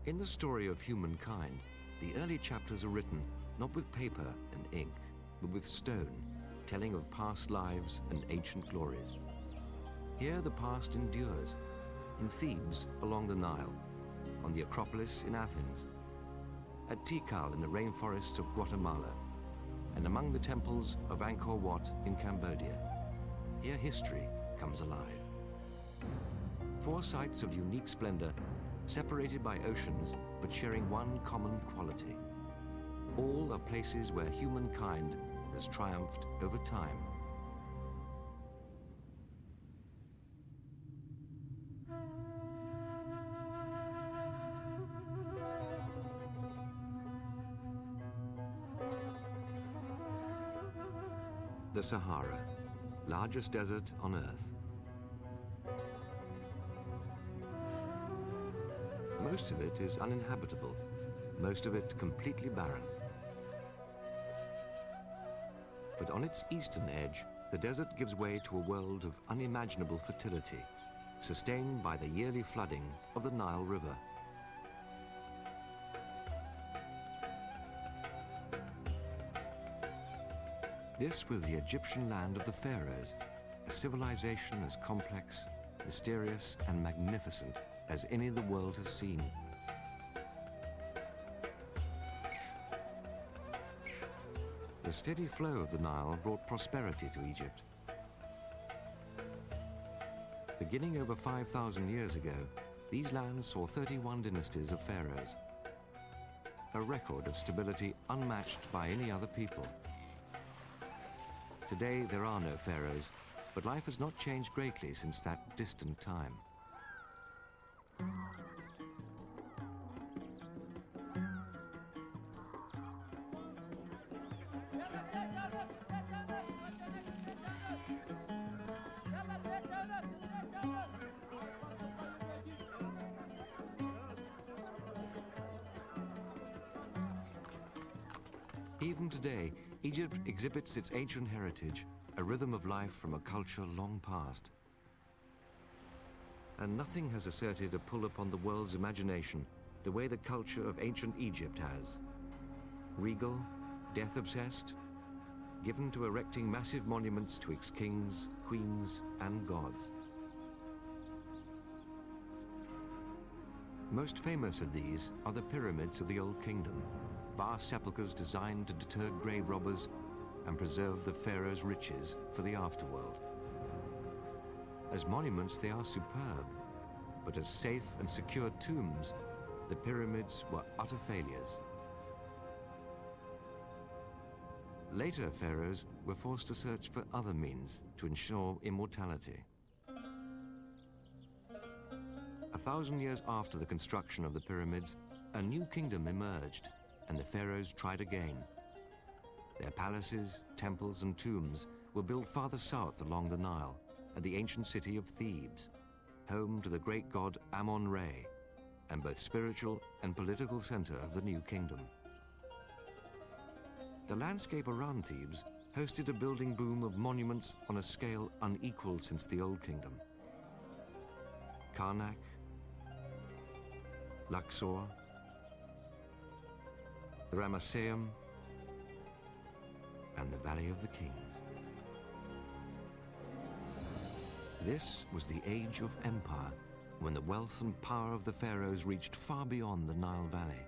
In the story of humankind, the early chapters are written not with paper and ink, but with stone, telling of past lives and ancient glories. Here the past endures, in Thebes along the Nile, on the Acropolis in Athens, at Tikal in the rainforests of Guatemala, and among the temples of Angkor Wat in Cambodia. Here history comes alive. 4 sites of unique splendor, separated by oceans, but sharing one common quality. All are places where humankind has triumphed over time. The Sahara, largest desert on Earth. Most of it is uninhabitable, most of it completely barren. But on its eastern edge, the desert gives way to a world of unimaginable fertility, sustained by the yearly flooding of the Nile River. This was the Egyptian land of the pharaohs, a civilization as complex, mysterious, and magnificent as any the world has seen. The steady flow of the Nile brought prosperity to Egypt. Beginning over 5,000 years ago, these lands saw 31 dynasties of pharaohs, a record of stability unmatched by any other people. Today, there are no pharaohs, but life has not changed greatly since that distant time. Even today, Egypt exhibits its ancient heritage, a rhythm of life from a culture long past. And nothing has asserted a pull upon the world's imagination the way the culture of ancient Egypt has. Regal, death-obsessed, given to erecting massive monuments to its kings, queens, and gods. Most famous of these are the pyramids of the Old Kingdom, vast sepulchres designed to deter grave robbers and preserve the pharaoh's riches for the afterworld. As monuments, they are superb, but as safe and secure tombs, the pyramids were utter failures. Later pharaohs were forced to search for other means to ensure immortality. 1,000 years after the construction of the pyramids, a new kingdom emerged, and the pharaohs tried again. Their palaces, temples, and tombs were built farther south along the Nile, at the ancient city of Thebes, home to the great god Amun-Re, and both spiritual and political center of the new kingdom. The landscape around Thebes hosted a building boom of monuments on a scale unequaled since the Old Kingdom. Karnak, Luxor, the Ramesseum, and the Valley of the Kings. This was the age of empire, when the wealth and power of the pharaohs reached far beyond the Nile Valley.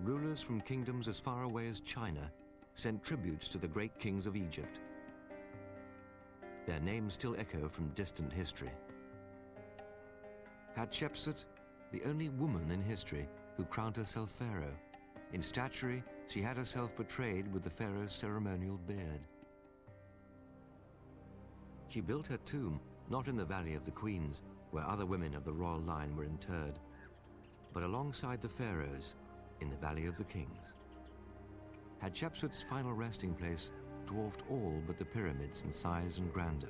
Rulers from kingdoms as far away as China sent tributes to the great kings of Egypt. Their names still echo from distant history. Hatshepsut, the only woman in history who crowned herself pharaoh. In statuary, she had herself portrayed with the pharaoh's ceremonial beard. She built her tomb not in the Valley of the Queens, where other women of the royal line were interred, but alongside the pharaohs in the Valley of the Kings. Hatshepsut's final resting place dwarfed all but the pyramids in size and grandeur.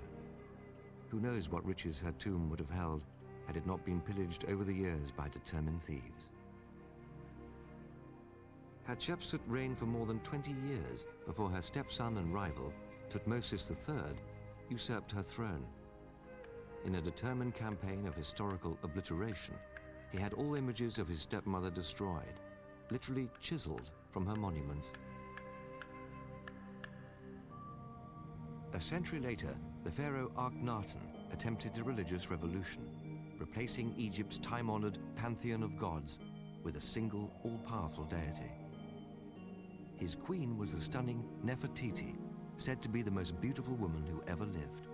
Who knows what riches her tomb would have held had it not been pillaged over the years by determined thieves. Hatshepsut reigned for more than 20 years before her stepson and rival, Thutmosis III, usurped her throne. in a determined campaign of historical obliteration, he had all images of his stepmother destroyed, literally chiseled from her monuments. A century later, the pharaoh Akhenaten attempted a religious revolution, replacing Egypt's time-honored pantheon of gods with a single, all-powerful deity. His queen was the stunning Nefertiti, said to be the most beautiful woman who ever lived.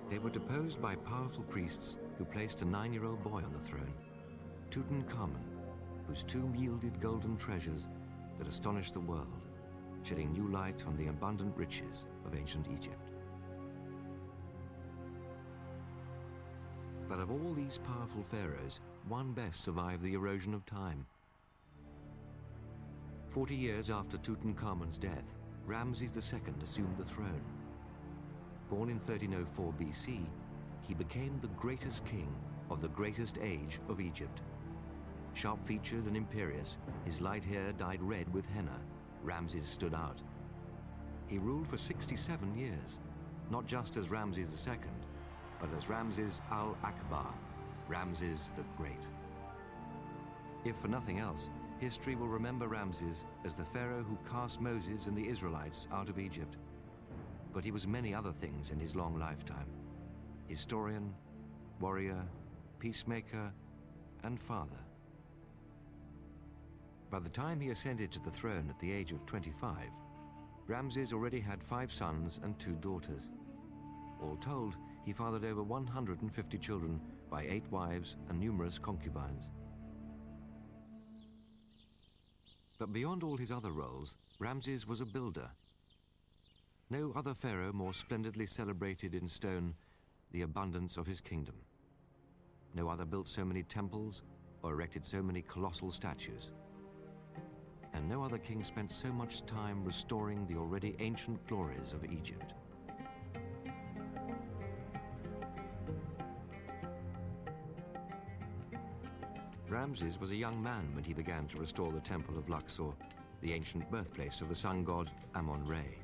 They were deposed by powerful priests who placed a 9-year-old boy on the throne, Tutankhamun, whose tomb yielded golden treasures that astonished the world, shedding new light on the abundant riches of ancient Egypt. But of all these powerful pharaohs, one best survived the erosion of time. 40 years after Tutankhamun's death, Ramses II assumed the throne. Born in 1304 BC, he became the greatest king of the greatest age of Egypt. Sharp-featured and imperious, his light hair dyed red with henna, Ramses stood out. He ruled for 67 years, not just as Ramses II, but as Ramses al-Akbar, Ramses the Great. If for nothing else, history will remember Ramses as the pharaoh who cast Moses and the Israelites out of Egypt. But he was many other things in his long lifetime: historian, warrior, peacemaker, and father. By the time he ascended to the throne at the age of 25, Ramses already had 5 sons and 2 daughters. All told, he fathered over 150 children by 8 wives and numerous concubines. But beyond all his other roles, Ramses was a builder. No other pharaoh more splendidly celebrated in stone the abundance of his kingdom. No other built so many temples or erected so many colossal statues. And no other king spent so much time restoring the already ancient glories of Egypt. Ramses was a young man when he began to restore the temple of Luxor, the ancient birthplace of the sun god Amun-Re.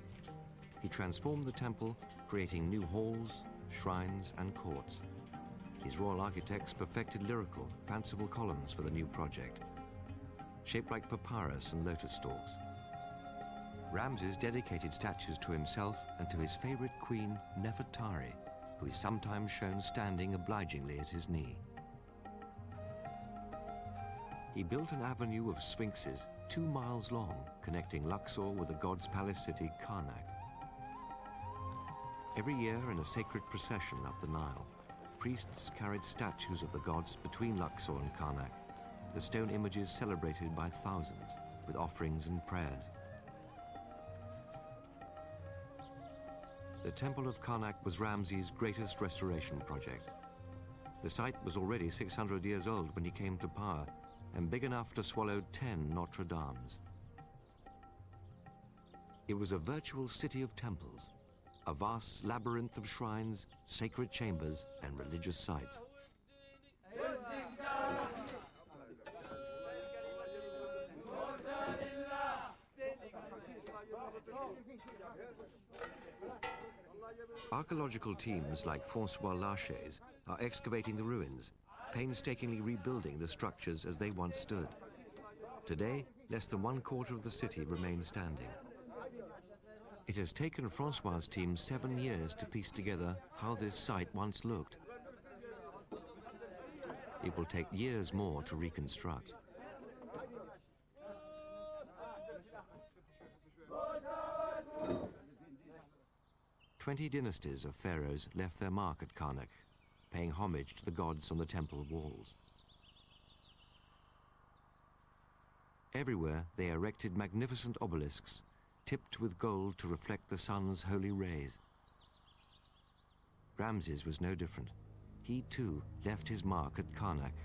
He transformed the temple, creating new halls, shrines, and courts. His royal architects perfected lyrical, fanciful columns for the new project, shaped like papyrus and lotus stalks. Ramses dedicated statues to himself and to his favorite queen, Nefertari, who is sometimes shown standing obligingly at his knee. He built an avenue of sphinxes 2 miles long, connecting Luxor with the god's palace city, Karnak. Every year, in a sacred procession up the Nile, priests carried statues of the gods between Luxor and Karnak, the stone images celebrated by thousands with offerings and prayers. The Temple of Karnak was Ramses' greatest restoration project. The site was already 600 years old when he came to power, and big enough to swallow 10 Notre Dames. It was a virtual city of temples, a vast labyrinth of shrines, sacred chambers, and religious sites. Archaeological teams like Francois Larcher's are excavating the ruins, painstakingly rebuilding the structures as they once stood. Today, less than 1/4 of the city remains standing. It has taken Francois' team 7 years to piece together how this site once looked. It will take years more to reconstruct. "20 dynasties of pharaohs left their mark at Karnak, paying homage to the gods on the temple walls. Everywhere they erected magnificent obelisks, tipped with gold to reflect the sun's holy rays. Ramses was no different. He too left his mark at Karnak.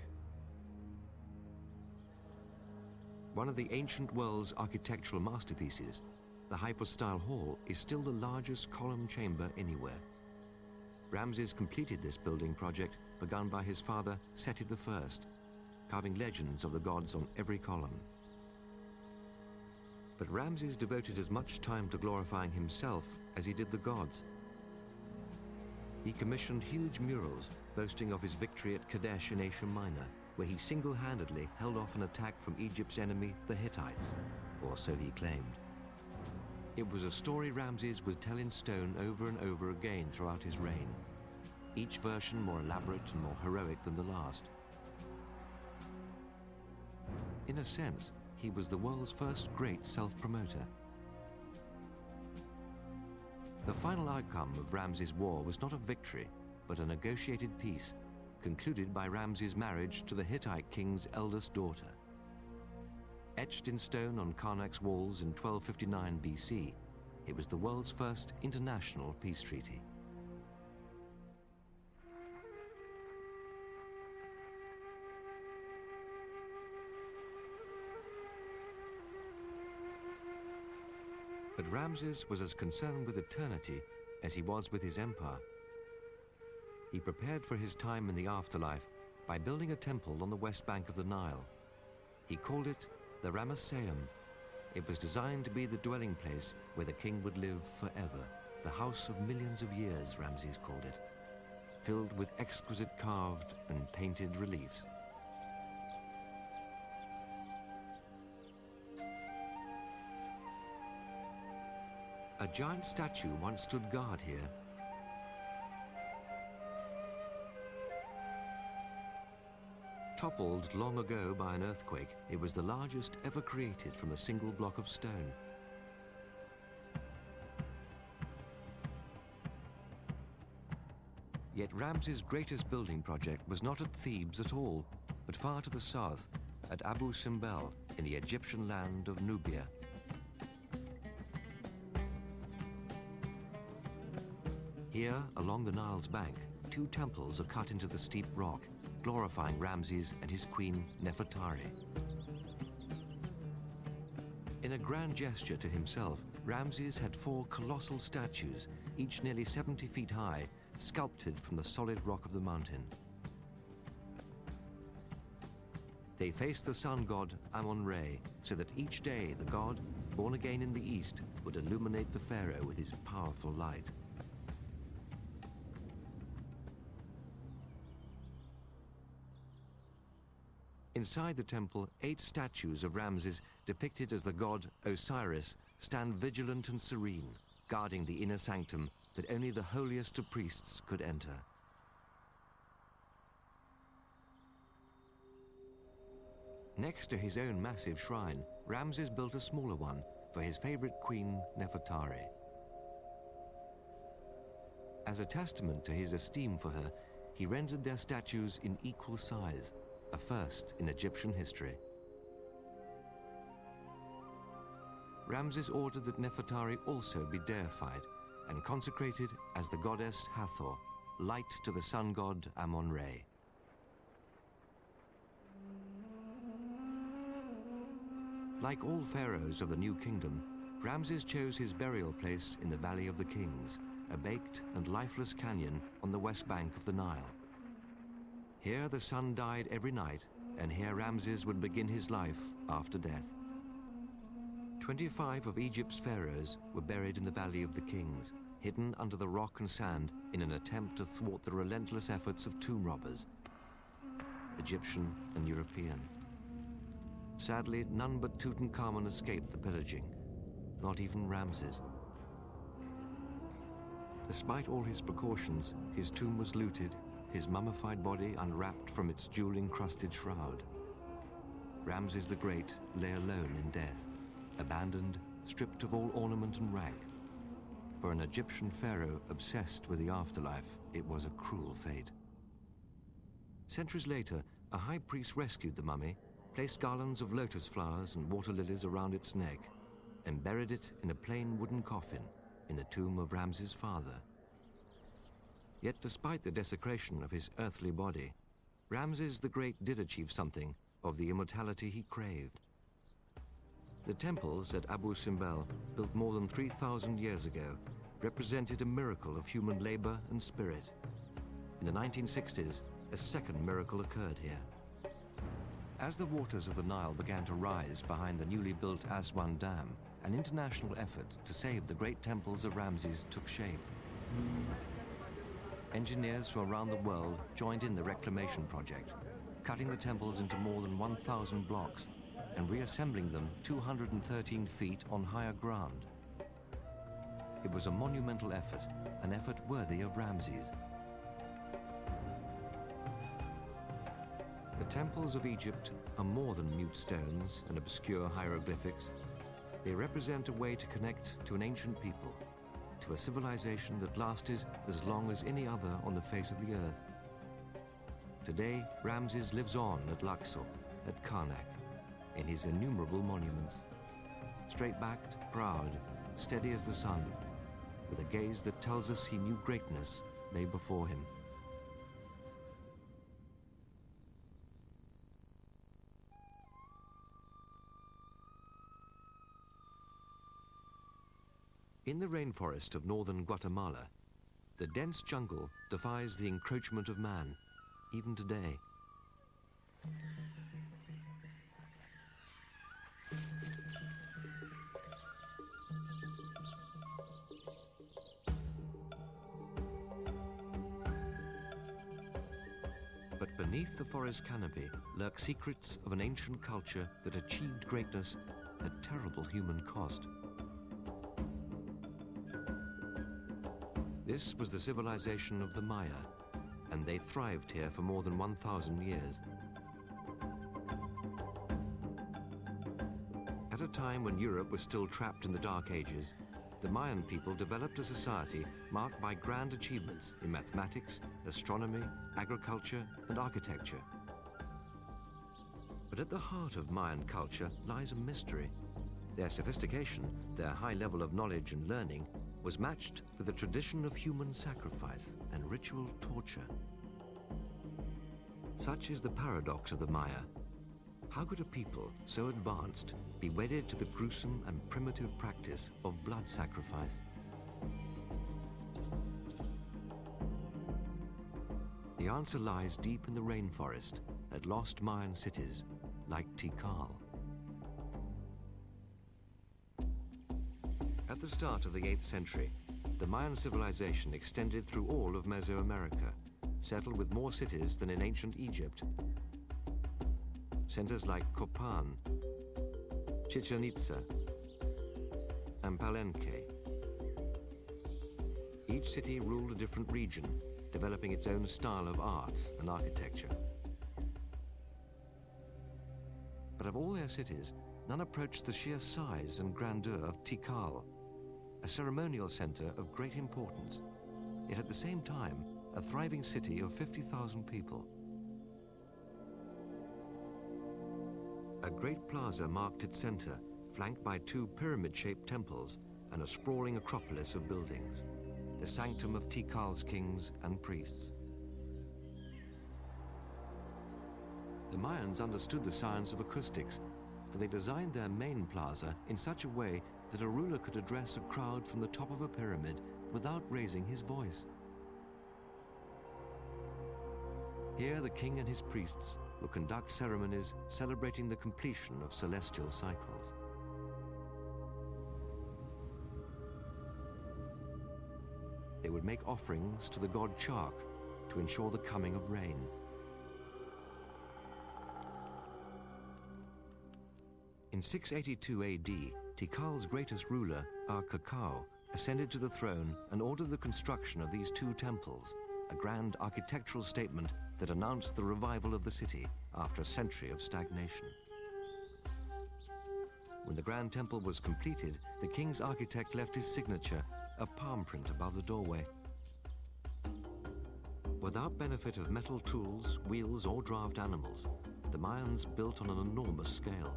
One of the ancient world's architectural masterpieces, the hypostyle hall is still the largest column chamber anywhere. Ramses completed this building project begun by his father Seti I, carving legends of the gods on every column. But Ramses devoted as much time to glorifying himself as he did the gods. He commissioned huge murals boasting of his victory at Kadesh in Asia Minor, where he single-handedly held off an attack from Egypt's enemy, the Hittites, or so he claimed. It was a story Ramses would tell in stone over and over again throughout his reign, each version more elaborate and more heroic than the last. In a sense, he was the world's first great self-promoter. The final outcome of Ramses' war was not a victory, but a negotiated peace, concluded by Ramses' marriage to the Hittite king's eldest daughter. Etched in stone on Karnak's walls in 1259 BC, it was the world's first international peace treaty. But Ramses was as concerned with eternity as he was with his empire. He prepared for his time in the afterlife by building a temple on the west bank of the Nile. He called it the Ramesseum. It was designed to be the dwelling place where the king would live forever. The house of millions of years, Ramses called it, filled with exquisite carved and painted reliefs. A giant statue once stood guard here. Toppled long ago by an earthquake, it was the largest ever created from a single block of stone. Yet Ramses' greatest building project was not at Thebes at all, but far to the south, at Abu Simbel, in the Egyptian land of Nubia. Here, along the Nile's bank, two temples are cut into the steep rock, glorifying Ramses and his queen Nefertari. In a grand gesture to himself, Ramses had four colossal statues, each nearly 70 feet high, sculpted from the solid rock of the mountain. They face the sun god Amon-Ra, so that each day the god, born again in the east, would illuminate the pharaoh with his powerful light. Inside the temple, 8 statues of Ramses, depicted as the god Osiris, stand vigilant and serene, guarding the inner sanctum that only the holiest of priests could enter. Next to his own massive shrine, Ramses built a smaller one for his favorite queen, Nefertari. As a testament to his esteem for her, he rendered their statues in equal size, a first in Egyptian history. Ramses ordered that Nefertari also be deified and consecrated as the goddess Hathor, light to the sun god Amon-Ra. Like all pharaohs of the New Kingdom, Ramses chose his burial place in the Valley of the Kings, a baked and lifeless canyon on the west bank of the Nile. Here the sun died every night, and here Ramses would begin his life after death. 25 of Egypt's pharaohs were buried in the Valley of the Kings, hidden under the rock and sand in an attempt to thwart the relentless efforts of tomb robbers, Egyptian and European. Sadly, none but Tutankhamun escaped the pillaging, not even Ramses. Despite all his precautions, his tomb was looted, his mummified body unwrapped from its jewel-encrusted shroud. Ramses the Great lay alone in death, abandoned, stripped of all ornament and rank. For an Egyptian pharaoh obsessed with the afterlife, it was a cruel fate. Centuries later, a high priest rescued the mummy, placed garlands of lotus flowers and water lilies around its neck, and buried it in a plain wooden coffin in the tomb of Ramses' father. Yet despite the desecration of his earthly body, Ramses the Great did achieve something of the immortality he craved. The temples at Abu Simbel, built more than 3,000 years ago, represented a miracle of human labor and spirit. In the 1960s, a second miracle occurred here. As the waters of the Nile began to rise behind the newly built Aswan Dam, an international effort to save the great temples of Ramses took shape. engineers from around the world joined in the reclamation project, cutting the temples into more than 1,000 blocks and reassembling them 213 feet on higher ground. It was a monumental effort, an effort worthy of Ramses. The temples of Egypt are more than mute stones and obscure hieroglyphics. They represent a way to connect to an ancient people, to a civilization that lasted as long as any other on the face of the earth. Today, Ramses lives on at Luxor, at Karnak, in his innumerable monuments. Straight-backed, proud, steady as the sun, with a gaze that tells us he knew greatness lay before him. In the rainforest of northern Guatemala, the dense jungle defies the encroachment of man, even today. But beneath the forest canopy lurk secrets of an ancient culture that achieved greatness at terrible human cost. This was the civilization of the Maya, and they thrived here for more than 1,000 years. At a time when Europe was still trapped in the Dark Ages, the Mayan people developed a society marked by grand achievements in mathematics, astronomy, agriculture, and architecture. But at the heart of Mayan culture lies a mystery. Their sophistication, their high level of knowledge and learning, was matched with a tradition of human sacrifice and ritual torture. Such is the paradox of the Maya. How could a people so advanced be wedded to the gruesome and primitive practice of blood sacrifice? The answer lies deep in the rainforest at lost Mayan cities like Tikal. At the start of the 8th century, the Mayan civilization extended through all of Mesoamerica, settled with more cities than in ancient Egypt. Centers like Copan, Chichen Itza, and Palenque. Each city ruled a different region, developing its own style of art and architecture. But of all their cities, none approached the sheer size and grandeur of Tikal, a ceremonial center of great importance, yet at the same time, a thriving city of 50,000 people. A great plaza marked its center, flanked by 2 pyramid-shaped temples and a sprawling acropolis of buildings, the sanctum of Tikal's kings and priests. The Mayans understood the science of acoustics, for they designed their main plaza in such a way that a ruler could address a crowd from the top of a pyramid without raising his voice. Here the king and his priests will conduct ceremonies celebrating the completion of celestial cycles. They would make offerings to the god Chark to ensure the coming of rain. In 682 AD, Tikal's greatest ruler, Anakreon, ascended to the throne and ordered the construction of these 2 temples, a grand architectural statement that announced the revival of the city after a century of stagnation. When the grand temple was completed, the king's architect left his signature, a palm print above the doorway. Without benefit of metal tools, wheels, or draft animals, the Mayans built on an enormous scale.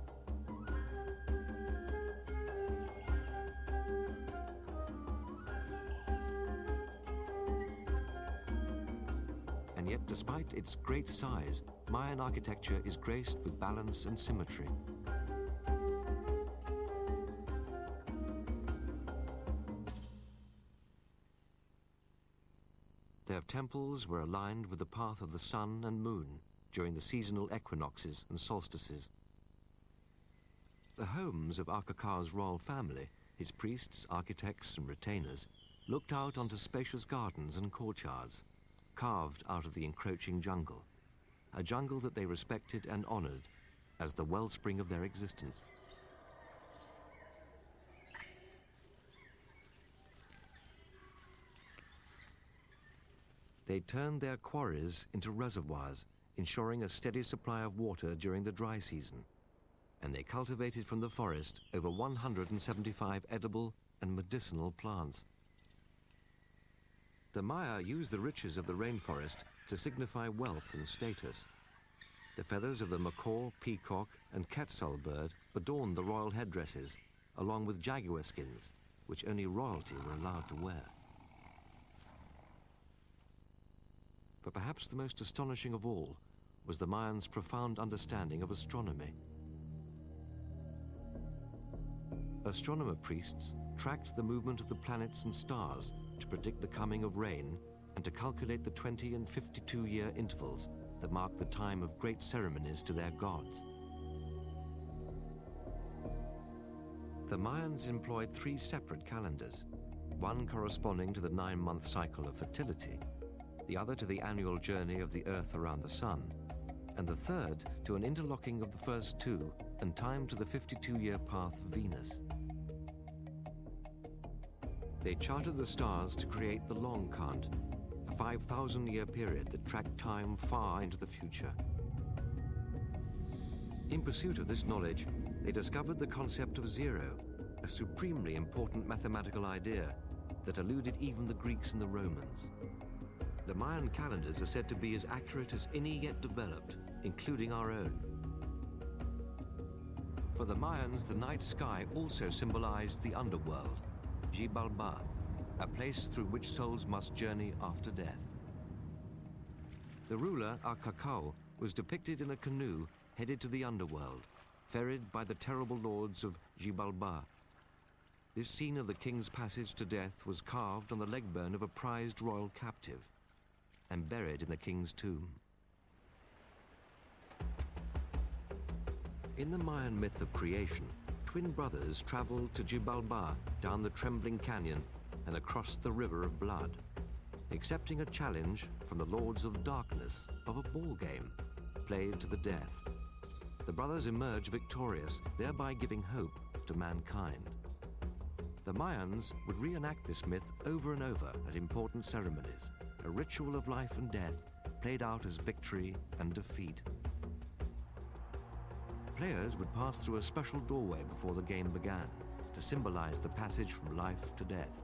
And yet, despite its great size, Mayan architecture is graced with balance and symmetry. Their temples were aligned with the path of the sun and moon during the seasonal equinoxes and solstices. The homes of Anakreon's royal family, his priests, architects, and retainers, looked out onto spacious gardens and courtyards, carved out of the encroaching jungle, a jungle that they respected and honored as the wellspring of their existence. They turned their quarries into reservoirs, ensuring a steady supply of water during the dry season. And they cultivated from the forest over 175 edible and medicinal plants. The Maya used the riches of the rainforest to signify wealth and status. The feathers of the macaw, peacock, and quetzal bird adorned the royal headdresses, along with jaguar skins, which only royalty were allowed to wear. But perhaps the most astonishing of all was the Mayans' profound understanding of astronomy. Astronomer priests tracked the movement of the planets and stars to predict the coming of rain and to calculate the 20 and 52-year intervals that mark the time of great ceremonies to their gods. The Mayans employed 3 separate calendars, one corresponding to the 9-month cycle of fertility, the other to the annual journey of the Earth around the Sun, and the third to an interlocking of the first 2 and time to the 52-year path of Venus. They charted the stars to create the long count, a 5,000-year period that tracked time far into the future. In pursuit of this knowledge, they discovered the concept of zero, a supremely important mathematical idea that eluded even the Greeks and the Romans. The Mayan calendars are said to be as accurate as any yet developed, including our own. For the Mayans, the night sky also symbolized the underworld, Xibalba, a place through which souls must journey after death. The ruler, Anakreon, was depicted in a canoe headed to the underworld, ferried by the terrible lords of Xibalba. This scene of the king's passage to death was carved on the leg bone of a prized royal captive and buried in the king's tomb. In the Mayan myth of creation, twin brothers traveled to Xibalba down the trembling canyon and across the river of blood, accepting a challenge from the lords of darkness of a ball game played to the death. The brothers emerge victorious, thereby giving hope to mankind. The Mayans would reenact this myth over and over at important ceremonies, a ritual of life and death played out as victory and defeat. Players would pass through a special doorway before the game began to symbolize the passage from life to death.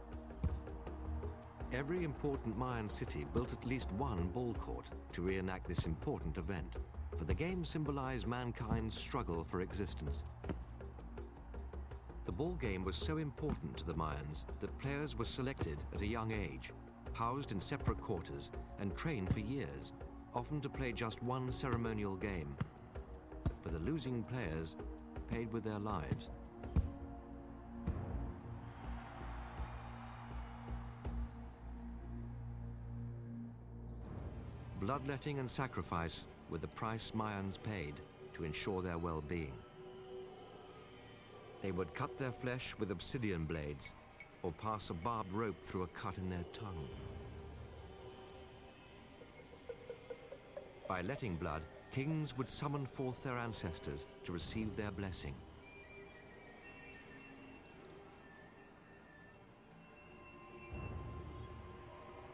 Every important Mayan city built at least one ball court to reenact this important event, for the game symbolized mankind's struggle for existence. The ball game was so important to the Mayans that players were selected at a young age, housed in separate quarters, and trained for years, often to play just one ceremonial game. For the losing players paid with their lives. Bloodletting and sacrifice were the price Mayans paid to ensure their well-being. They would cut their flesh with obsidian blades or pass a barbed rope through a cut in their tongue. By letting blood, kings would summon forth their ancestors to receive their blessing.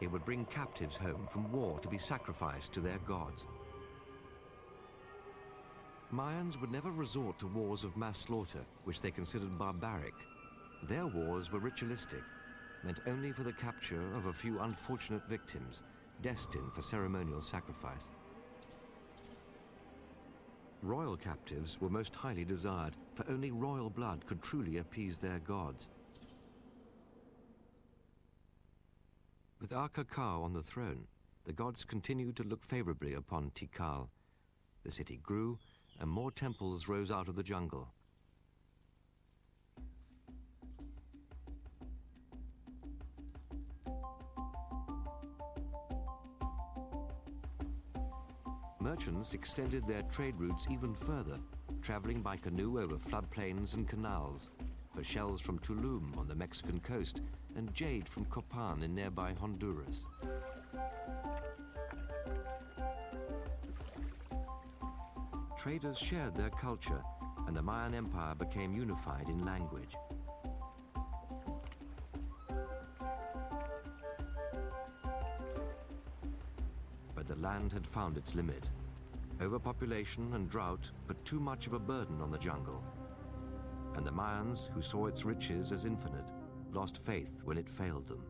They would bring captives home from war to be sacrificed to their gods. Mayans would never resort to wars of mass slaughter, which they considered barbaric. Their wars were ritualistic, meant only for the capture of a few unfortunate victims, destined for ceremonial sacrifice. Royal captives were most highly desired, for only royal blood could truly appease their gods. With Anakreon on the throne, the gods continued to look favorably upon Tikal. The city grew, and more temples rose out of the jungle. Merchants extended their trade routes even further, traveling by canoe over floodplains and canals, for shells from Tulum on the Mexican coast and jade from Copan in nearby Honduras. traders shared their culture, and the Mayan Empire became unified in language. But the land had found its limit. Overpopulation and drought put too much of a burden on the jungle. And the Mayans, who saw its riches as infinite, lost faith when it failed them.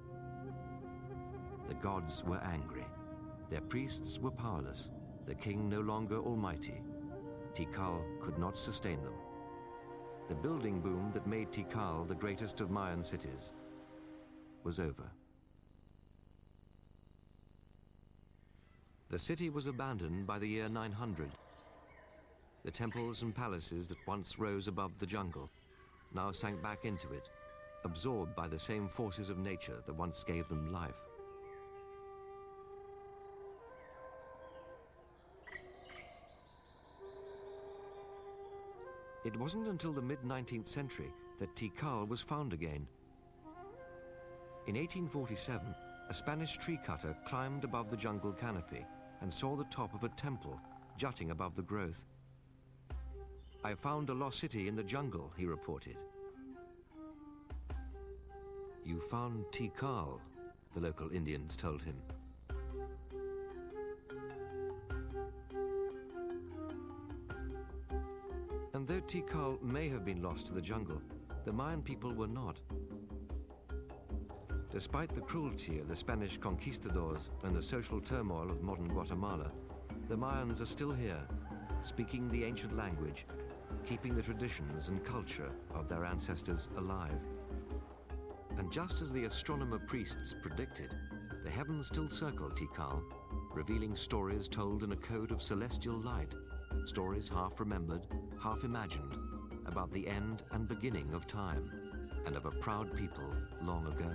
The gods were angry. Their priests were powerless, the king no longer almighty. Tikal could not sustain them. The building boom that made Tikal the greatest of Mayan cities was over. The city was abandoned by the year 900. The temples and palaces that once rose above the jungle now sank back into it, absorbed by the same forces of nature that once gave them life. It wasn't until the mid-19th century that Tikal was found again. In 1847, a Spanish tree cutter climbed above the jungle canopy and saw the top of a temple jutting above the growth. "I found a lost city in the jungle," he reported. "You found Tikal," the local Indians told him. And though Tikal may have been lost to the jungle, the Mayan people were not. Despite the cruelty of the Spanish conquistadors and the social turmoil of modern Guatemala, the Mayans are still here, speaking the ancient language, keeping the traditions and culture of their ancestors alive. And just as the astronomer priests predicted, the heavens still circle Tikal, revealing stories told in a code of celestial light, stories half remembered, half imagined, about the end and beginning of time, and of a proud people long ago.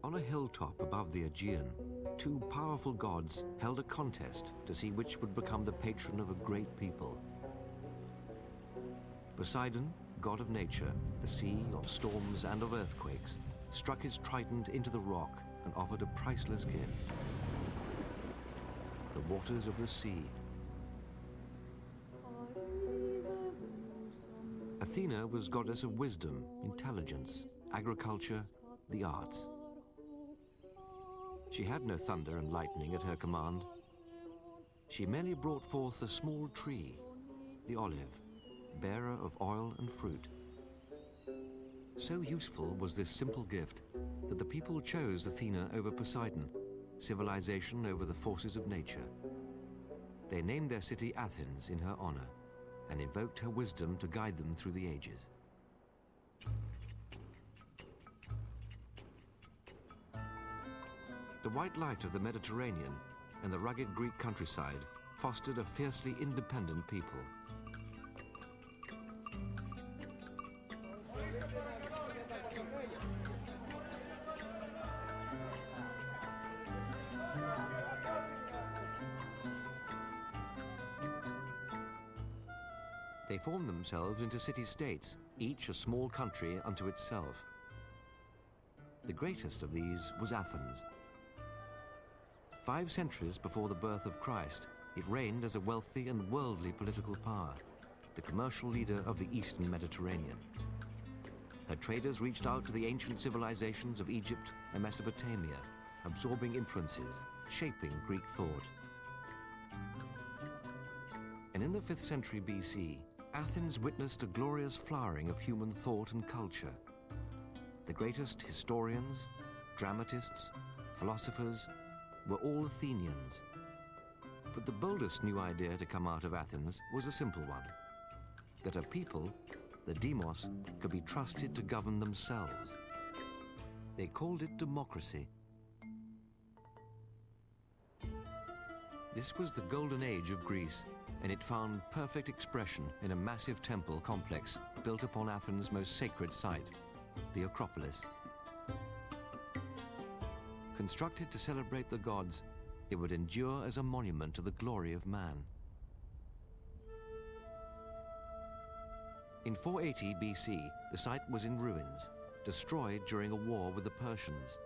On a hilltop above the Aegean, two powerful gods held a contest to see which would become the patron of a great people. Poseidon, god of nature, the sea, of storms and of earthquakes, struck his trident into the rock and offered a priceless gift: the waters of the sea. Athena was goddess of wisdom, intelligence, agriculture, the arts. She had no thunder and lightning at her command. She merely brought forth a small tree, the olive, bearer of oil and fruit. So useful was this simple gift that the people chose Athena over Poseidon, civilization over the forces of nature. They named their city Athens in her honor and invoked her wisdom to guide them through the ages. The white light of the Mediterranean and the rugged Greek countryside fostered a fiercely independent people. They formed themselves into city-states, each a small country unto itself. The greatest of these was Athens. 5 centuries before the birth of Christ, it reigned as a wealthy and worldly political power, the commercial leader of the Eastern Mediterranean. Her traders reached out to the ancient civilizations of Egypt and Mesopotamia, absorbing influences, shaping Greek thought. And in the 5th century BC, Athens witnessed a glorious flowering of human thought and culture. The greatest historians, dramatists, philosophers were all Athenians. But the boldest new idea to come out of Athens was a simple one: that a people, the demos, could be trusted to govern themselves. They called it democracy. This was the golden age of Greece, and it found perfect expression in a massive temple complex built upon Athens' most sacred site, the Acropolis. Constructed to celebrate the gods, it would endure as a monument to the glory of man. In 480 BC, the site was in ruins, destroyed during a war with the Persians.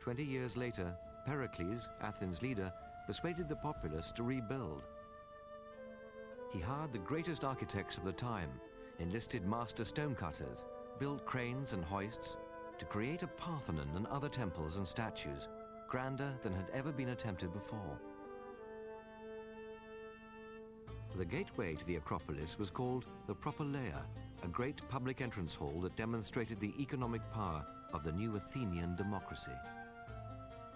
20 years later, Perkins, Athens' leader, persuaded the populace to rebuild. He hired the greatest architects of the time, enlisted master stonecutters, built cranes and hoists to create a Parthenon and other temples and statues, grander than had ever been attempted before. The gateway to the Acropolis was called the Propylaea, a great public entrance hall that demonstrated the economic power of the new Athenian democracy.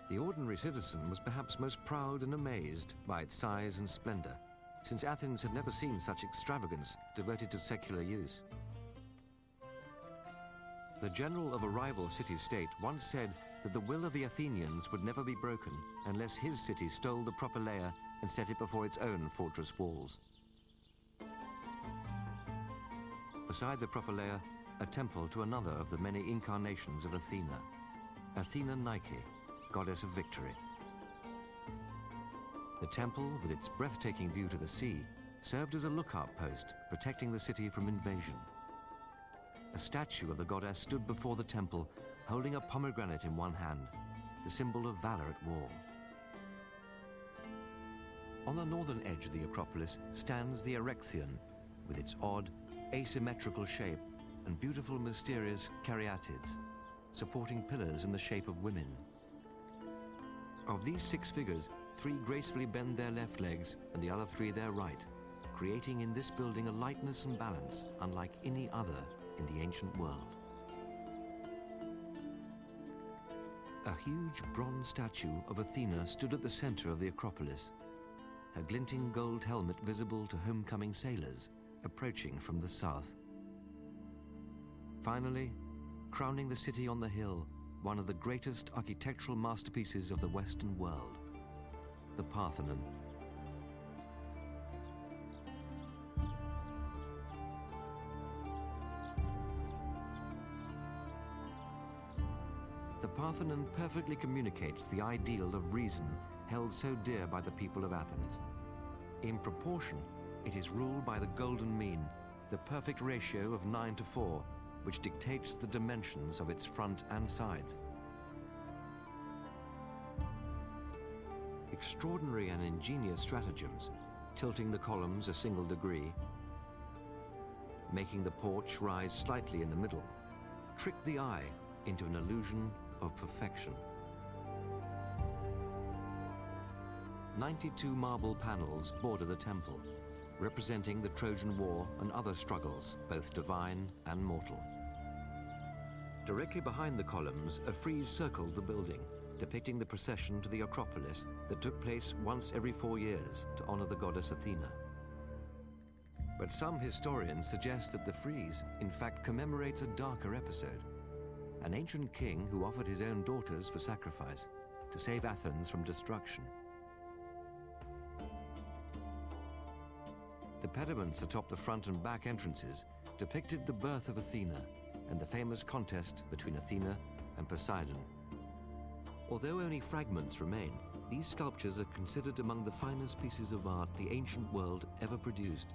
The ordinary citizen was perhaps most proud and amazed by its size and splendor, since Athens had never seen such extravagance devoted to secular use. The general of a rival city-state once said that the will of the Athenians would never be broken unless his city stole the Propylaea and set it before its own fortress walls. Beside the Propylaea, a temple to another of the many incarnations of Athena, Athena Nike, goddess of victory. The temple, with its breathtaking view to the sea, served as a lookout post, protecting the city from invasion. A statue of the goddess stood before the temple, holding a pomegranate in one hand, the symbol of valor at war. On the northern edge of the Acropolis stands the Erechtheion, with its odd, asymmetrical shape and beautiful, mysterious caryatids, supporting pillars in the shape of women. Of these 6 figures, 3 gracefully bend their left legs and the other 3 their right, creating in this building a lightness and balance unlike any other in the ancient world. A huge bronze statue of Athena stood at the center of the Acropolis, her glinting gold helmet visible to homecoming sailors approaching from the south. Finally, crowning the city on the hill, one of the greatest architectural masterpieces of the Western world, the Parthenon. The Parthenon perfectly communicates the ideal of reason held so dear by the people of Athens. In proportion, it is ruled by the golden mean, the perfect ratio of 9:4, which dictates the dimensions of its front and sides. Extraordinary and ingenious stratagems, tilting the columns a single degree, making the porch rise slightly in the middle, trick the eye into an illusion of perfection. 92 marble panels border the temple, representing the Trojan War and other struggles, both divine and mortal. Directly behind the columns, a frieze circled the building, depicting the procession to the Acropolis that took place once every 4 years to honor the goddess Athena. But some historians suggest that the frieze, in fact, commemorates a darker episode. An ancient king who offered his own daughters for sacrifice to save Athens from destruction. The pediments atop the front and back entrances depicted the birth of Athena and the famous contest between Athena and Poseidon. Although only fragments remain, these sculptures are considered among the finest pieces of art the ancient world ever produced.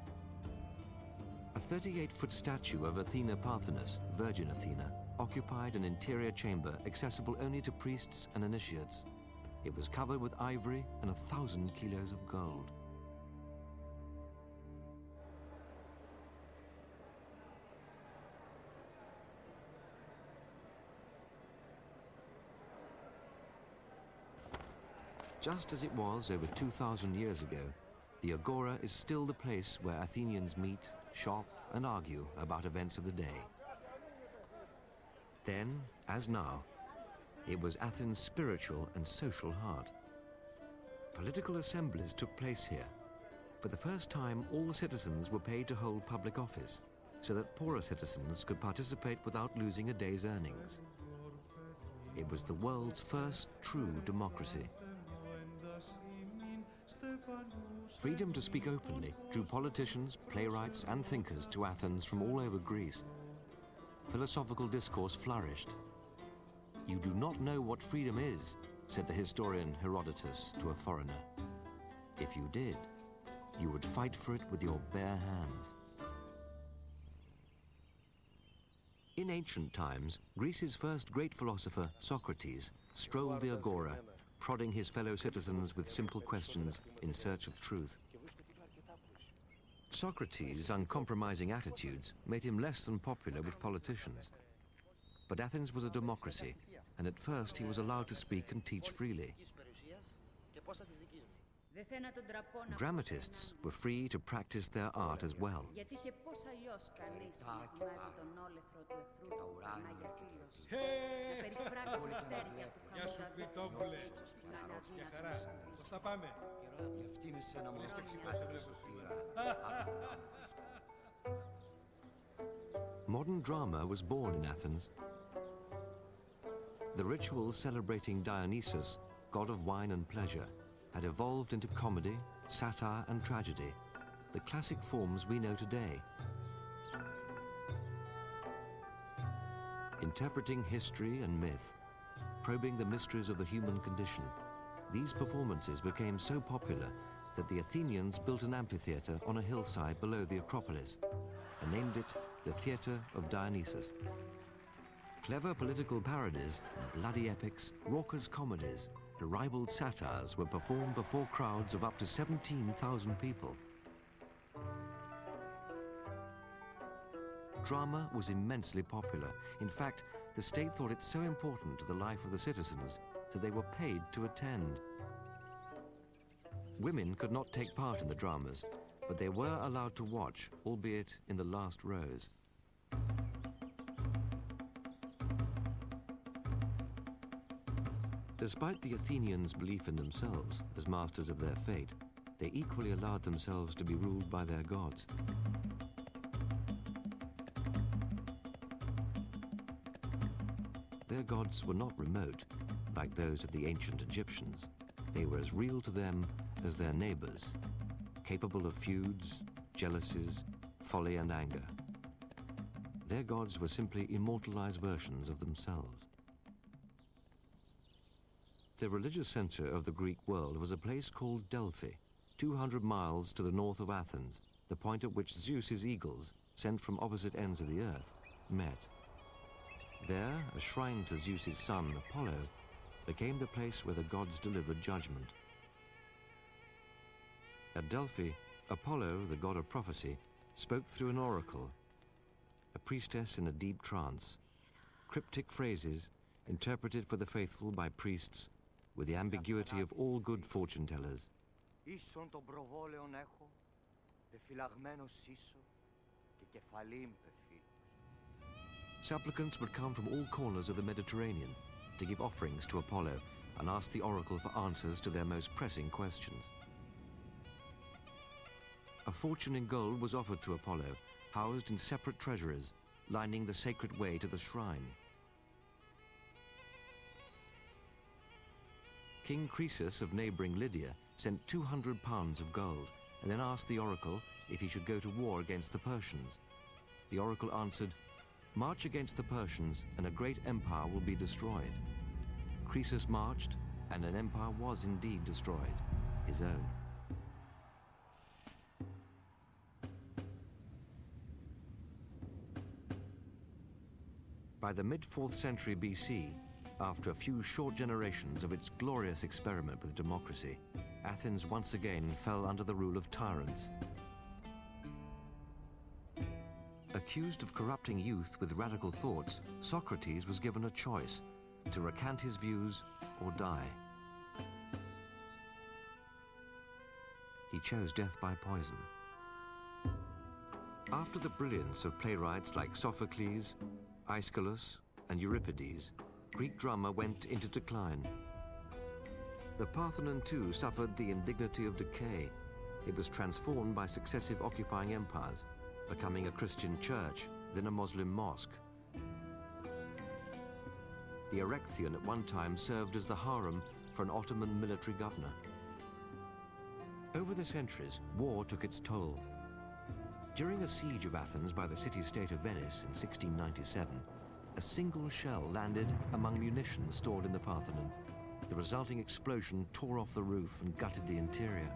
A 38-foot statue of Athena Parthenos, Virgin Athena, occupied an interior chamber accessible only to priests and initiates. It was covered with ivory and 1,000 kilos of gold. Just as it was over 2,000 years ago, the Agora is still the place where Athenians meet, shop, and argue about events of the day. Then, as now, it was Athens' spiritual and social heart. Political assemblies took place here. For the first time, all citizens were paid to hold public office, so that poorer citizens could participate without losing a day's earnings. It was the world's first true democracy. Freedom to speak openly drew politicians, playwrights, and thinkers to Athens from all over Greece. Philosophical discourse flourished. "You do not know what freedom is," said the historian Herodotus to a foreigner. "If you did, you would fight for it with your bare hands." In ancient times, Greece's first great philosopher, Socrates, strolled the agora, prodding his fellow citizens with simple questions in search of truth. Socrates' uncompromising attitudes made him less than popular with politicians. But Athens was a democracy, and at first he was allowed to speak and teach freely. Dramatists were free to practice their art as well. Modern drama was born in Athens. The rituals celebrating Dionysus, god of wine and pleasure, had evolved into comedy, satire, and tragedy, the classic forms we know today. Interpreting history and myth, probing the mysteries of the human condition, these performances became so popular that the Athenians built an amphitheater on a hillside below the Acropolis and named it the Theatre of Dionysus. Clever political parodies, bloody epics, raucous comedies, and ribald satires were performed before crowds of up to 17,000 people. Drama was immensely popular. In fact, the state thought it so important to the life of the citizens that they were paid to attend. Women could not take part in the dramas, but they were allowed to watch, albeit in the last rows. Despite the Athenians' belief in themselves as masters of their fate, they equally allowed themselves to be ruled by their gods. Their gods were not remote, like those of the ancient Egyptians. They were as real to them as their neighbors, capable of feuds, jealousies, folly, and anger. Their gods were simply immortalized versions of themselves. The religious center of the Greek world was a place called Delphi, 200 miles to the north of Athens, the point at which Zeus's eagles, sent from opposite ends of the earth, met. There, a shrine to Zeus's son, Apollo, became the place where the gods delivered judgment. At Delphi, Apollo, the god of prophecy, spoke through an oracle, a priestess in a deep trance, cryptic phrases interpreted for the faithful by priests with the ambiguity of all good fortune-tellers. Supplicants would come from all corners of the Mediterranean to give offerings to Apollo and ask the oracle for answers to their most pressing questions. A fortune in gold was offered to Apollo, housed in separate treasuries, lining the sacred way to the shrine. King Croesus of neighboring Lydia sent 200 pounds of gold and then asked the oracle if he should go to war against the Persians. The oracle answered, "March against the Persians and a great empire will be destroyed." Croesus marched and an empire was indeed destroyed, his own. By the mid-4th century BC, after a few short generations of its glorious experiment with democracy, Athens once again fell under the rule of tyrants. Accused of corrupting youth with radical thoughts, Socrates was given a choice: to recant his views or die. He chose death by poison. After the brilliance of playwrights like Sophocles, Aeschylus, and Euripides, Greek drama went into decline. The Parthenon too suffered the indignity of decay. It was transformed by successive occupying empires, becoming a Christian church, then a Muslim mosque. The Erechtheion at one time served as the harem for an Ottoman military governor. Over the centuries, war took its toll. During a siege of Athens by the city-state of Venice in 1697, a single shell landed among munitions stored in the Parthenon. The resulting explosion tore off the roof and gutted the interior.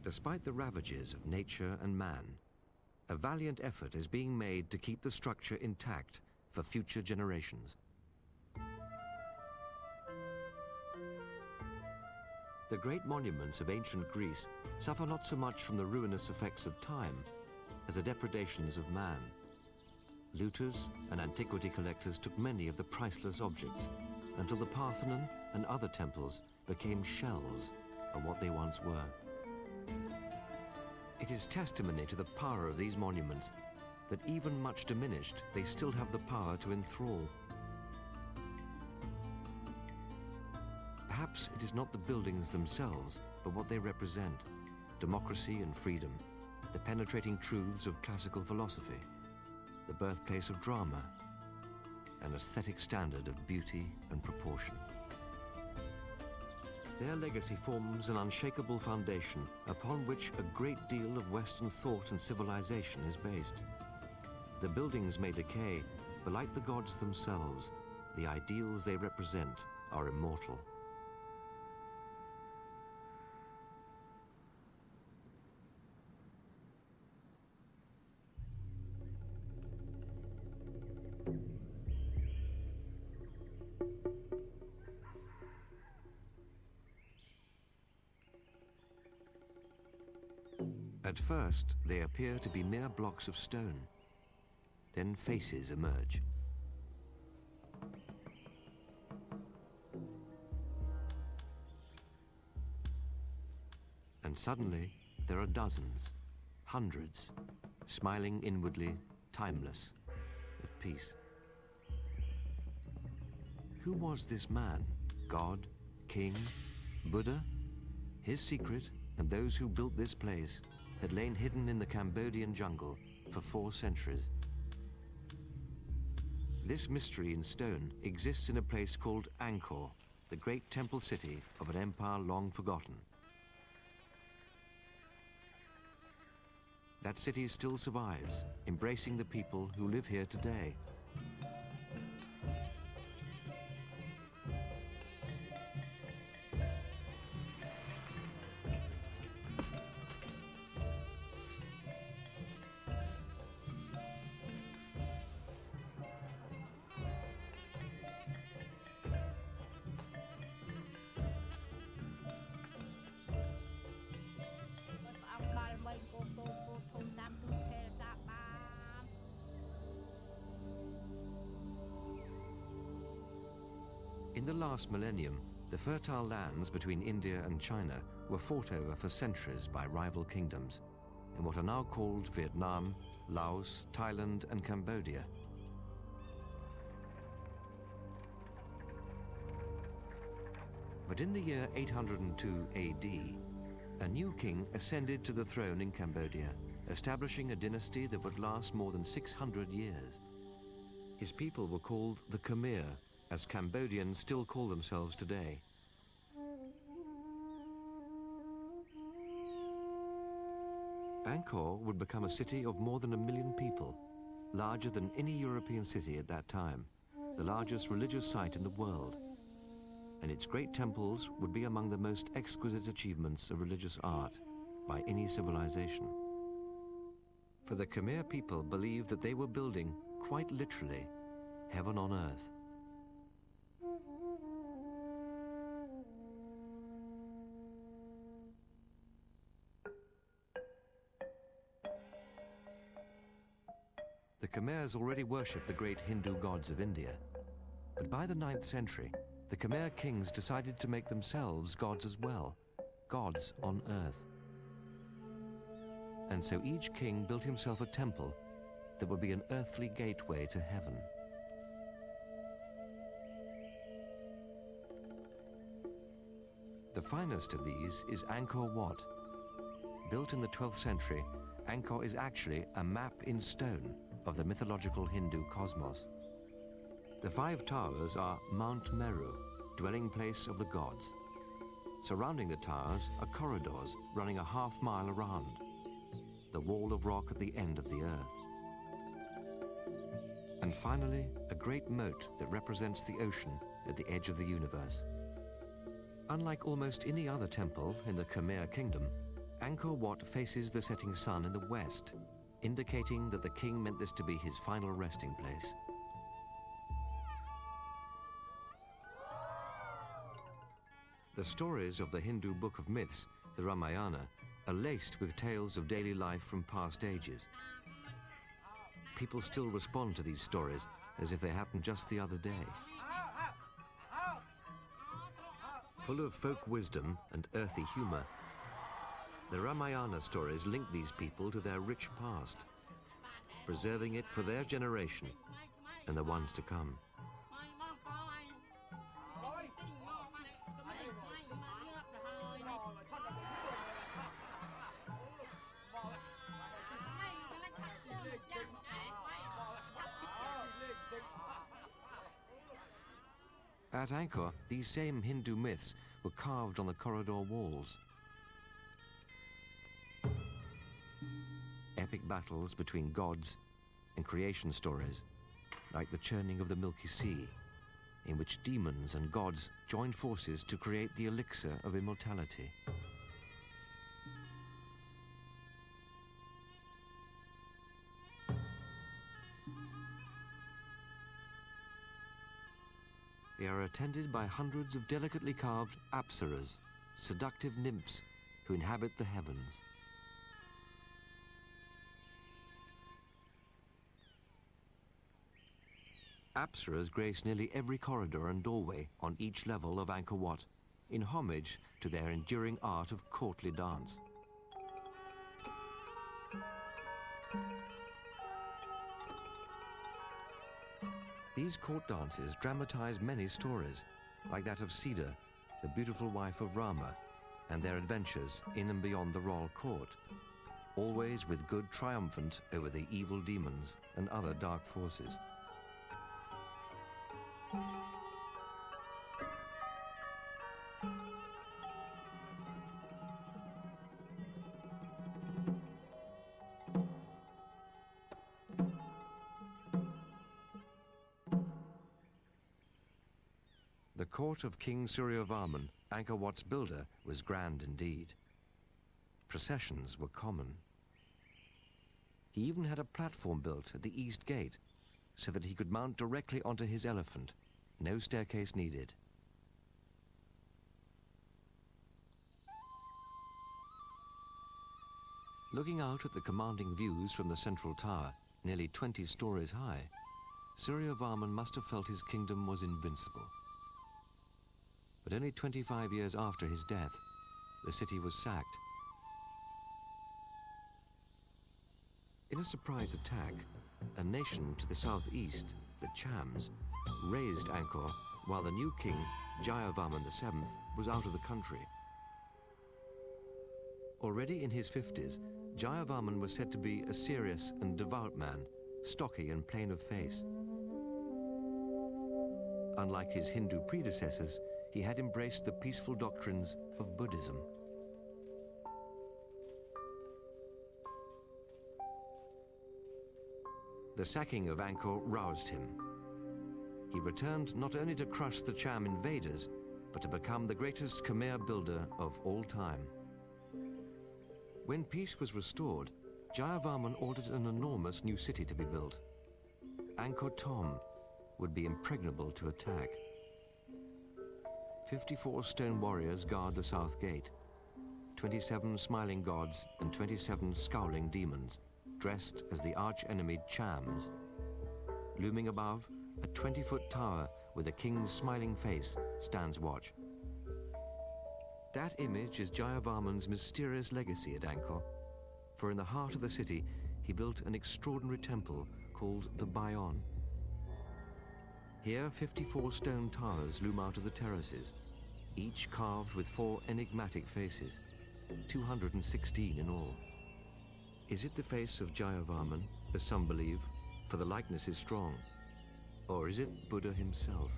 Despite the ravages of nature and man, A valiant effort is being made to keep the structure intact for future generations. The great monuments of ancient Greece suffer not so much from the ruinous effects of time as the depredations of man. Looters and antiquity collectors took many of the priceless objects until the Parthenon and other temples became shells of what they once were. It is testimony to the power of these monuments that even much diminished, they still have the power to enthrall. Perhaps it is not the buildings themselves, but what they represent: democracy and freedom, the penetrating truths of classical philosophy, the birthplace of drama, an aesthetic standard of beauty and proportion. Their legacy forms an unshakable foundation upon which a great deal of Western thought and civilization is based. The buildings may decay, but like the gods themselves, the ideals they represent are immortal. At first, they appear to be mere blocks of stone. Then faces emerge. And suddenly, there are dozens, hundreds, smiling inwardly, timeless, at peace. Who was this man? God? King? Buddha? His secret, and those who built this place, had lain hidden in the Cambodian jungle for 4 centuries. This mystery in stone exists in a place called Angkor, the great temple city of an empire long forgotten. That city still survives, embracing the people who live here today. In the last millennium, the fertile lands between India and China were fought over for centuries by rival kingdoms in what are now called Vietnam, Laos, Thailand, and Cambodia. But in the year 802 AD, a new king ascended to the throne in Cambodia, establishing a dynasty that would last more than 600 years. His people were called the Khmer, as Cambodians still call themselves today. Angkor would become a city of more than 1 million people, larger than any European city at that time, the largest religious site in the world. And its great temples would be among the most exquisite achievements of religious art by any civilization. For the Khmer people believed that they were building, quite literally, heaven on earth. The Khmers already worshipped the great Hindu gods of India. But by the 9th century, the Khmer kings decided to make themselves gods as well, gods on earth. And so each king built himself a temple that would be an earthly gateway to heaven. The finest of these is Angkor Wat. Built in the 12th century, Angkor is actually a map in stone of the mythological Hindu cosmos. The 5 towers are Mount Meru, dwelling place of the gods. Surrounding the towers are corridors running a half-mile around, the wall of rock at the end of the earth. And finally, a great moat that represents the ocean at the edge of the universe. Unlike almost any other temple in the Khmer kingdom, Angkor Wat faces the setting sun in the west, indicating that the king meant this to be his final resting place. The stories of the Hindu book of myths, the Ramayana, are laced with tales of daily life from past ages. People still respond to these stories as if they happened just the other day. Full of folk wisdom and earthy humor, the Ramayana stories link these people to their rich past, preserving it for their generation and the ones to come. At Angkor, these same Hindu myths were carved on the corridor walls. Epic battles between gods and creation stories, like the churning of the Milky Sea, in which demons and gods joined forces to create the elixir of immortality. They are attended by hundreds of delicately carved apsaras, seductive nymphs who inhabit the heavens. Apsaras grace nearly every corridor and doorway on each level of Angkor Wat, in homage to their enduring art of courtly dance. These court dances dramatize many stories, like that of Sita, the beautiful wife of Rama, and their adventures in and beyond the royal court, always with good triumphant over the evil demons and other dark forces. The court of King Suryavarman, Angkor Wat's builder, was grand indeed. Processions were common. He even had a platform built at the east gate so that he could mount directly onto his elephant, no staircase needed. Looking out at the commanding views from the central tower, nearly 20 stories high, Suryavarman must have felt his kingdom was invincible. But only 25 years after his death, the city was sacked. In a surprise attack, a nation to the southeast, the Chams, razed Angkor while the new king, Jayavarman VII, was out of the country. Already in his 50s, Jayavarman was said to be a serious and devout man, stocky and plain of face. Unlike his Hindu predecessors, he had embraced the peaceful doctrines of Buddhism. The sacking of Angkor roused him. He returned not only to crush the Cham invaders, but to become the greatest Khmer builder of all time. When peace was restored, Jayavarman ordered an enormous new city to be built. Angkor Thom would be impregnable to attack. 54 stone warriors guard the south gate, 27 smiling gods and 27 scowling demons, dressed as the arch-enemy Chams. Looming above, a 20-foot tower with a king's smiling face stands watch. That image is Jayavarman's mysterious legacy at Angkor, for in the heart of the city, he built an extraordinary temple called the Bayon. Here, 54 stone towers loom out of the terraces, each carved with 4 enigmatic faces, 216 in all. Is it the face of Jayavarman, as some believe, for the likeness is strong, or is it Buddha himself?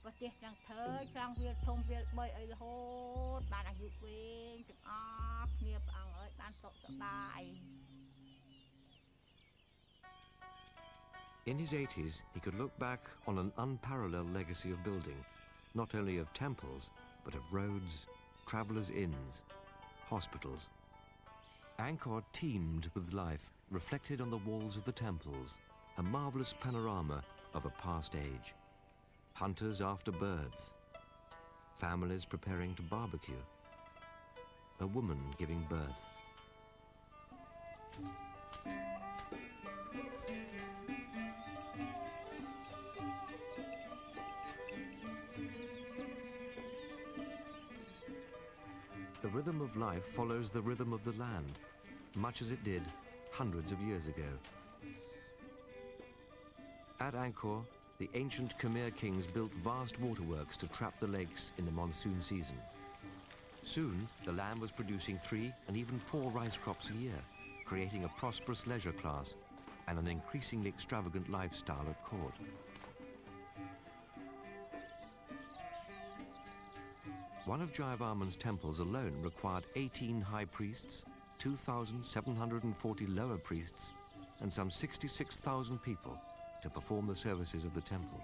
ប្រទេសទាំងធ្វើឆ្លងវាលធំវាល3អីរហូតបានអាយុវែងទាំងអស់គ្នាព្រះអង្គអើយបានសុខសប្បាយ In his 80s, he could look back on an unparalleled legacy of building, not only of temples, but of roads, travellers' inns, hospitals. Angkor teemed with life, reflected on the walls of the temples, a marvellous panorama of a past age. Hunters after birds, families preparing to barbecue, a woman giving birth. The rhythm of life follows the rhythm of the land, much as it did hundreds of years ago. At Angkor, the ancient Khmer kings built vast waterworks to trap the lakes in the monsoon season. Soon, the land was producing 3 and even 4 rice crops a year, creating a prosperous leisure class and an increasingly extravagant lifestyle at court. One of Jayavarman's temples alone required 18 high priests, 2,740 lower priests, and some 66,000 people to perform the services of the temple.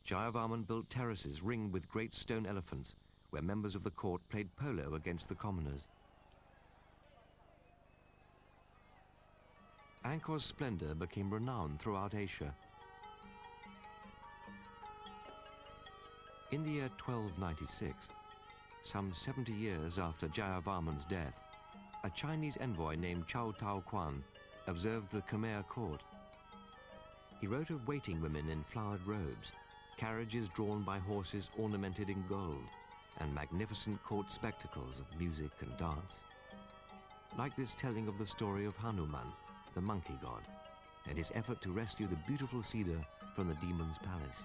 Jayavarman built terraces ringed with great stone elephants where members of the court played polo against the commoners. Angkor's splendor became renowned throughout Asia. In the year 1296, some 70 years after Jayavarman's death, a Chinese envoy named Chow Tao Quan observed the Khmer court. He wrote of waiting women in flowered robes, carriages drawn by horses ornamented in gold, and magnificent court spectacles of music and dance. Like this telling of the story of Hanuman, the monkey god, and his effort to rescue the beautiful cedar from the demon's palace.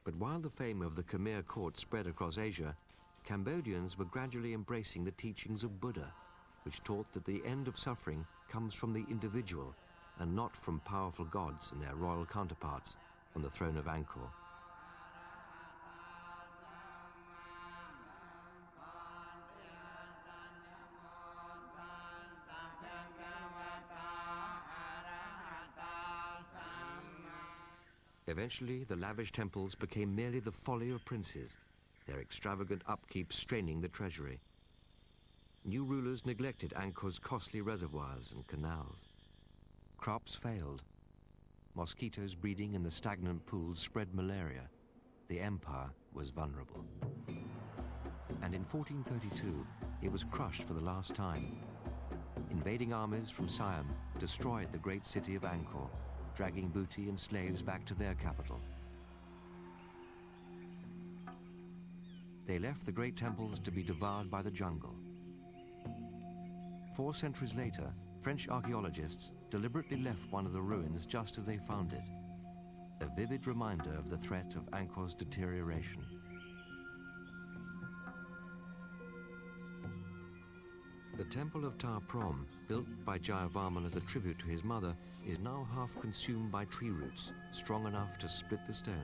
But while the fame of the Khmer court spread across Asia, Cambodians were gradually embracing the teachings of Buddha, which taught that the end of suffering comes from the individual and not from powerful gods and their royal counterparts on the throne of Angkor. Eventually, the lavish temples became merely the folly of princes, their extravagant upkeep straining the treasury. New rulers neglected Angkor's costly reservoirs and canals. Crops failed. Mosquitoes breeding in the stagnant pools spread malaria. The empire was vulnerable. And in 1432, it was crushed for the last time. Invading armies from Siam destroyed the great city of Angkor, dragging booty and slaves back to their capital. They left the great temples to be devoured by the jungle. 4 centuries later, French archaeologists deliberately left one of the ruins just as they found it, a vivid reminder of the threat of Angkor's deterioration. The temple of Ta Prohm, built by Jayavarman as a tribute to his mother, is now half consumed by tree roots, strong enough to split the stones.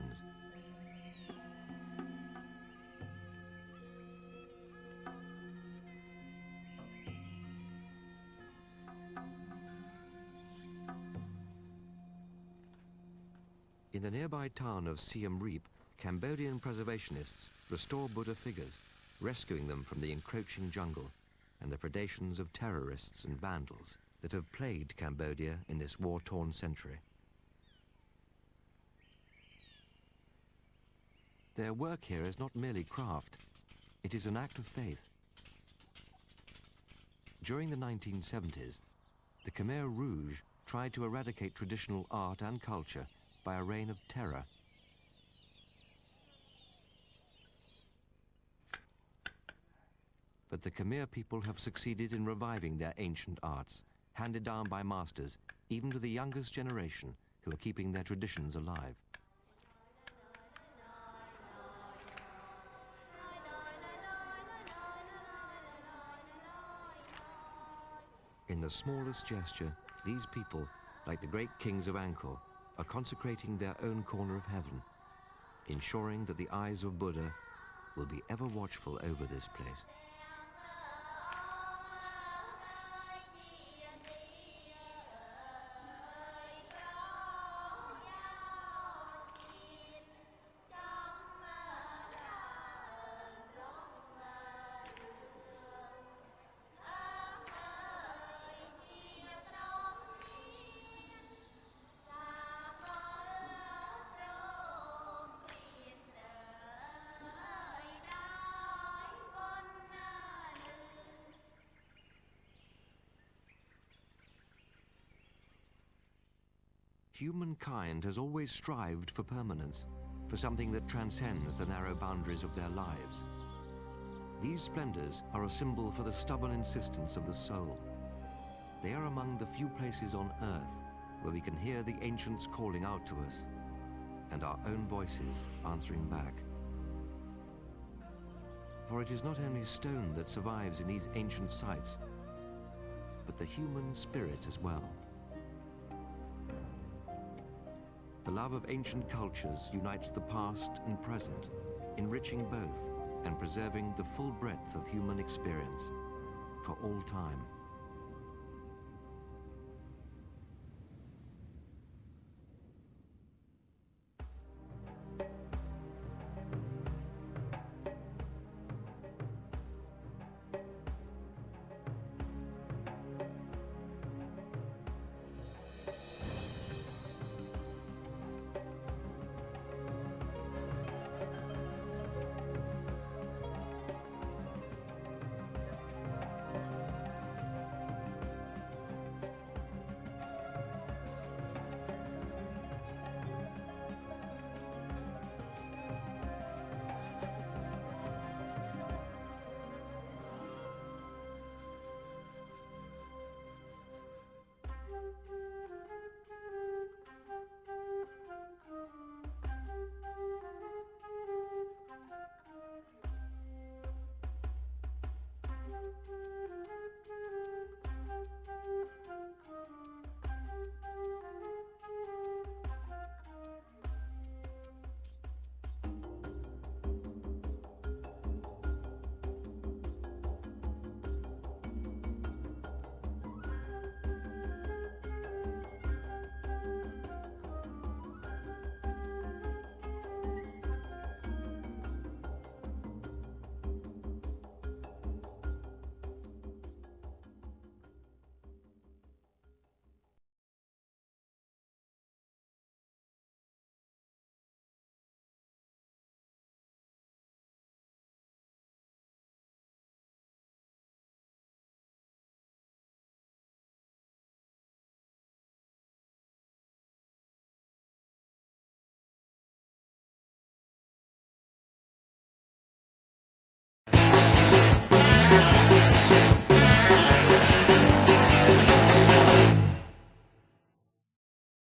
In the nearby town of Siem Reap, Cambodian preservationists restore Buddha figures, rescuing them from the encroaching jungle and the predations of terrorists and vandals that have plagued Cambodia in this war-torn century. Their work here is not merely craft, it is an act of faith. During the 1970s, the Khmer Rouge tried to eradicate traditional art and culture by a reign of terror. But the Khmer people have succeeded in reviving their ancient arts, handed down by masters, even to the youngest generation, who are keeping their traditions alive. In the smallest gesture, these people, like the great kings of Angkor, are consecrating their own corner of heaven, ensuring that the eyes of Buddha will be ever watchful over this place. Humankind has always strived for permanence, for something that transcends the narrow boundaries of their lives. These splendors are a symbol for the stubborn insistence of the soul. They are among the few places on earth where we can hear the ancients calling out to us, and our own voices answering back. For it is not only stone that survives in these ancient sites, but the human spirit as well. The love of ancient cultures unites the past and present, enriching both and preserving the full breadth of human experience for all time.